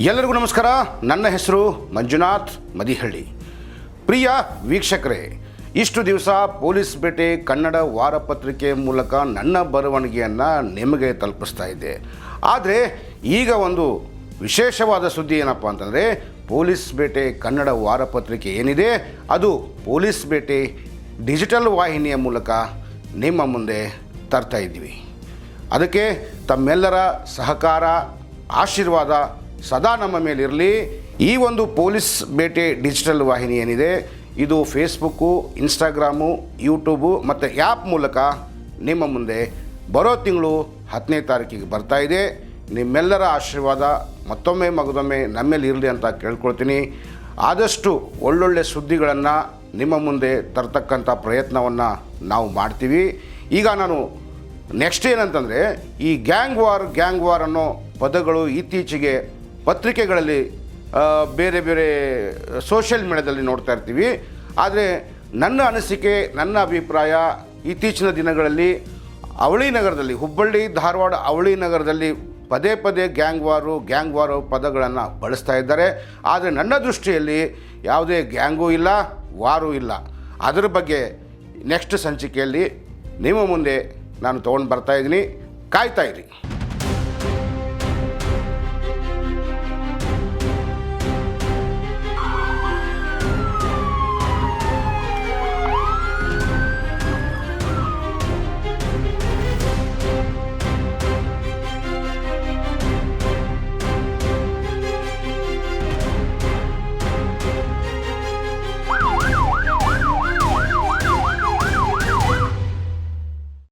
ಎಲ್ಲರಿಗೂ ನಮಸ್ಕಾರ. ನನ್ನ ಹೆಸರು ಮಂಜುನಾಥ್ ಮದಿಹಳ್ಳಿ. ಪ್ರಿಯ ವೀಕ್ಷಕರೇ, ಇಷ್ಟು ದಿವಸ ಪೊಲೀಸ್ ಬೇಟೆ ಕನ್ನಡ ವಾರಪತ್ರಿಕೆ ಮೂಲಕ ನನ್ನ ಬರವಣಿಗೆಯನ್ನು ನಿಮಗೆ ತಲುಪಿಸ್ತಾ ಇದ್ದೆ. ಆದರೆ ಈಗ ಒಂದು ವಿಶೇಷವಾದ ಸುದ್ದಿ ಏನಪ್ಪ ಅಂತಂದರೆ, ಪೊಲೀಸ್ ಬೇಟೆ ಕನ್ನಡ ವಾರಪತ್ರಿಕೆ ಏನಿದೆ ಅದು ಪೊಲೀಸ್ ಬೇಟೆ ಡಿಜಿಟಲ್ ವಾಹಿನಿಯ ಮೂಲಕ ನಿಮ್ಮ ಮುಂದೆ ತರ್ತಾ ಇದ್ದೀವಿ. ಅದಕ್ಕೆ ತಮ್ಮೆಲ್ಲರ ಸಹಕಾರ, ಆಶೀರ್ವಾದ ಸದಾ ನಮ್ಮ ಮೇಲಿರಲಿ. ಈ ಒಂದು ಪೊಲೀಸ್ ಬೇಟೆ ಡಿಜಿಟಲ್ ವಾಹಿನಿ ಏನಿದೆ ಇದು ಫೇಸ್ಬುಕ್ಕು, ಇನ್ಸ್ಟಾಗ್ರಾಮು, ಯೂಟ್ಯೂಬು ಮತ್ತು ಆ್ಯಪ್ ಮೂಲಕ ನಿಮ್ಮ ಮುಂದೆ ಬರೋ ತಿಂಗಳು 10ನೇ ತಾರೀಕಿಗೆ ಬರ್ತಾ ಇದೆ. ನಿಮ್ಮೆಲ್ಲರ ಆಶೀರ್ವಾದ ಮತ್ತೊಮ್ಮೆ ಮಗದೊಮ್ಮೆ ನಮ್ಮೇಲೆ ಇರಲಿ ಅಂತ ಕೇಳ್ಕೊಳ್ತೀನಿ. ಆದಷ್ಟು ಒಳ್ಳೊಳ್ಳೆ ಸುದ್ದಿಗಳನ್ನು ನಿಮ್ಮ ಮುಂದೆ ತರ್ತಕ್ಕಂಥ ಪ್ರಯತ್ನವನ್ನು ನಾವು ಮಾಡ್ತೀವಿ. ಈಗ ನಾನು ನೆಕ್ಸ್ಟ್ ಏನಂತಂದರೆ, ಈ ಗ್ಯಾಂಗ್ ವಾರ್ ಅನ್ನೋ ಪದಗಳು ಇತ್ತೀಚೆಗೆ ಪತ್ರಿಕೆಗಳಲ್ಲಿ ಬೇರೆ ಬೇರೆ ಸೋಷಿಯಲ್ ಮೀಡಿಯಾದಲ್ಲಿ ನೋಡ್ತಾ ಇರ್ತೀವಿ. ಆದರೆ ನನ್ನ ಅನಿಸಿಕೆ, ನನ್ನ ಅಭಿಪ್ರಾಯ, ಇತ್ತೀಚಿನ ದಿನಗಳಲ್ಲಿ ಅವಳಿ ನಗರದಲ್ಲಿ, ಹುಬ್ಬಳ್ಳಿ ಧಾರವಾಡ ಅವಳಿ ನಗರದಲ್ಲಿ ಪದೇ ಪದೇ ಗ್ಯಾಂಗ್ ವಾರು ಪದಗಳನ್ನು ಬಳಸ್ತಾ ಇದ್ದಾರೆ. ಆದರೆ ನನ್ನ ದೃಷ್ಟಿಯಲ್ಲಿ ಯಾವುದೇ ಗ್ಯಾಂಗೂ ಇಲ್ಲ, ವಾರೂ ಇಲ್ಲ. ಅದರ ಬಗ್ಗೆ ನೆಕ್ಸ್ಟ್ ಸಂಚಿಕೆಯಲ್ಲಿ ನಿಮ್ಮ ಮುಂದೆ ನಾನು ತೊಗೊಂಡು ಬರ್ತಾಯಿದ್ದೀನಿ. ಕಾಯ್ತಾ ಇರಿ.